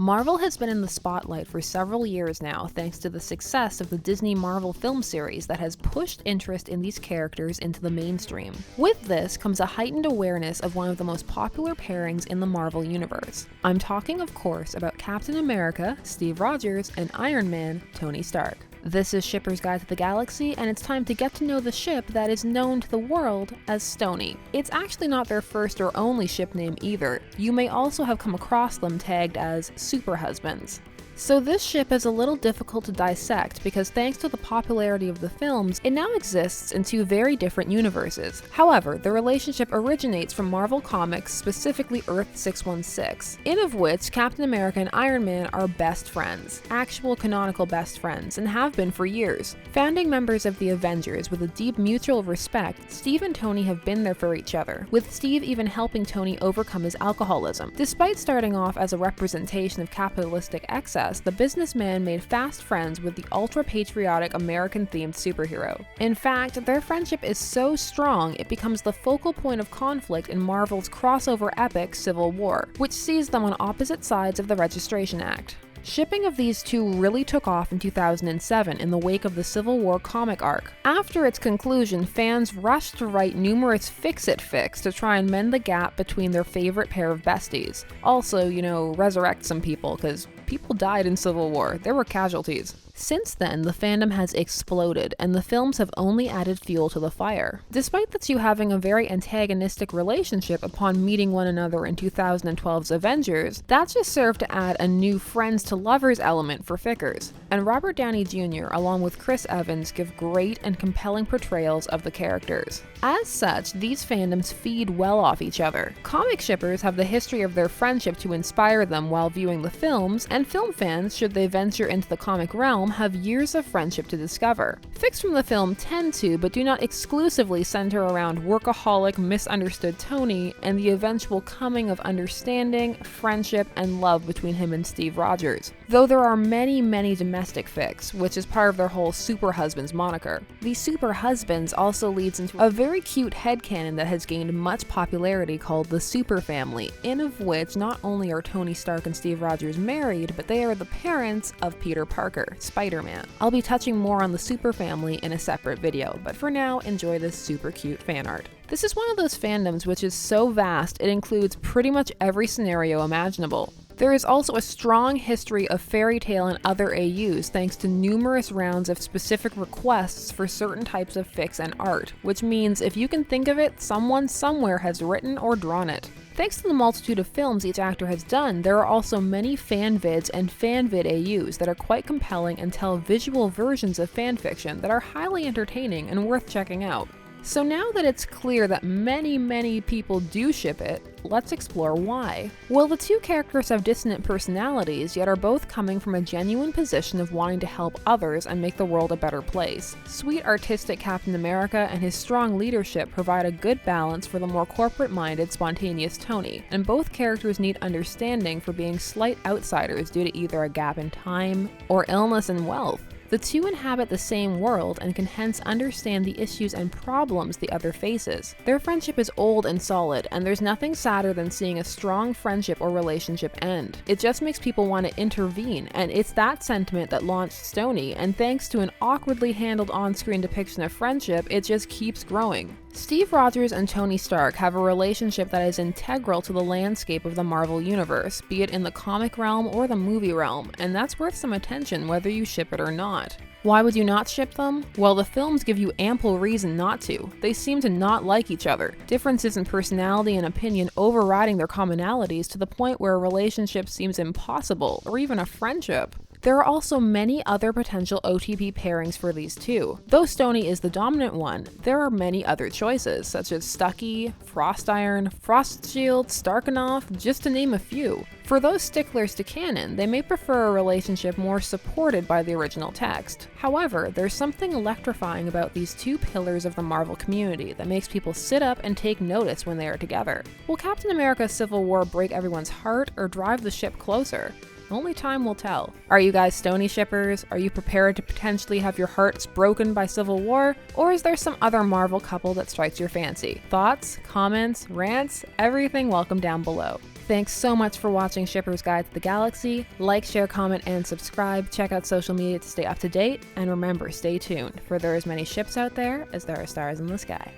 Marvel has been in the spotlight for several years now thanks to the success of the Disney Marvel film series that has pushed interest in these characters into the mainstream. With this comes a heightened awareness of one of the most popular pairings in the Marvel universe. I'm talking, of course, about Captain America, Steve Rogers, and Iron Man, Tony Stark. This is Shipper's Guide to the Galaxy, and it's time to get to know the ship that is known to the world as Stony. It's actually not their first or only ship name either. You may also have come across them tagged as Super Husbands. So this ship is a little difficult to dissect because thanks to the popularity of the films, it now exists in two very different universes. However, the relationship originates from Marvel Comics, specifically Earth 616, in of which Captain America and Iron Man are best friends, actual canonical best friends, and have been for years. Founding members of the Avengers with a deep mutual respect, Steve and Tony have been there for each other, with Steve even helping Tony overcome his alcoholism. Despite starting off as a representation of capitalistic excess, the businessman made fast friends with the ultra-patriotic American-themed superhero. In fact, their friendship is so strong it becomes the focal point of conflict in Marvel's crossover epic Civil War, which sees them on opposite sides of the Registration Act. Shipping of these two really took off in 2007 in the wake of the Civil War comic arc. After its conclusion, fans rushed to write numerous fix-it fics to try and mend the gap between their favorite pair of besties. Also, resurrect some people, because people died in Civil War. There were casualties. Since then, the fandom has exploded, and the films have only added fuel to the fire. Despite the two having a very antagonistic relationship upon meeting one another in 2012's Avengers, that just served to add a new friends to lovers element for fickers. And Robert Downey Jr. along with Chris Evans give great and compelling portrayals of the characters. As such, these fandoms feed well off each other. Comic shippers have the history of their friendship to inspire them while viewing the films, and film fans, should they venture into the comic realm, have years of friendship to discover. Fics from the film tend to, but do not exclusively, center around workaholic, misunderstood Tony and the eventual coming of understanding, friendship, and love between him and Steve Rogers. Though there are many domestic fics, which is part of their whole Super Husbands moniker. These Super Husbands also leads into a very cute headcanon that has gained much popularity called the Super Family, in of which not only are Tony Stark and Steve Rogers married, but they are the parents of Peter Parker, Spider-Man. I'll be touching more on the Super Family in a separate video, but for now, enjoy this super cute fan art. This is one of those fandoms which is so vast it includes pretty much every scenario imaginable. There is also a strong history of fairy tale and other AUs thanks to numerous rounds of specific requests for certain types of fics and art, which means if you can think of it, someone somewhere has written or drawn it. Thanks to the multitude of films each actor has done, there are also many fanvids and fanvid AUs that are quite compelling and tell visual versions of fanfiction that are highly entertaining and worth checking out. So now that it's clear that many people do ship it, let's explore why. Well, the two characters have dissonant personalities, yet are both coming from a genuine position of wanting to help others and make the world a better place. Sweet artistic Captain America and his strong leadership provide a good balance for the more corporate-minded, spontaneous Tony, and both characters need understanding for being slight outsiders due to either a gap in time or illness and wealth. The two inhabit the same world and can hence understand the issues and problems the other faces. Their friendship is old and solid, and there's nothing sadder than seeing a strong friendship or relationship end. It just makes people want to intervene, and it's that sentiment that launched Stony, and thanks to an awkwardly handled on-screen depiction of friendship, it just keeps growing. Steve Rogers and Tony Stark have a relationship that is integral to the landscape of the Marvel Universe, be it in the comic realm or the movie realm, and that's worth some attention whether you ship it or not. Why would you not ship them? Well, the films give you ample reason not to. They seem to not like each other, differences in personality and opinion overriding their commonalities to the point where a relationship seems impossible, or even a friendship. There are also many other potential OTP pairings for these two. Though Stony is the dominant one, there are many other choices, such as Stucky, Frost Iron, Frost Shield, Starkanoff, just to name a few. For those sticklers to canon, they may prefer a relationship more supported by the original text. However, there's something electrifying about these two pillars of the Marvel community that makes people sit up and take notice when they are together. Will Captain America Civil War break everyone's heart or drive the ship closer? Only time will tell. Are you guys Stony shippers? Are you prepared to potentially have your hearts broken by Civil War? Or is there some other Marvel couple that strikes your fancy? Thoughts, comments, rants, everything welcome down below. Thanks so much for watching Shipper's Guide to the Galaxy. Like, share, comment, and subscribe. Check out social media to stay up to date. And remember, stay tuned, for there are as many ships out there as there are stars in the sky.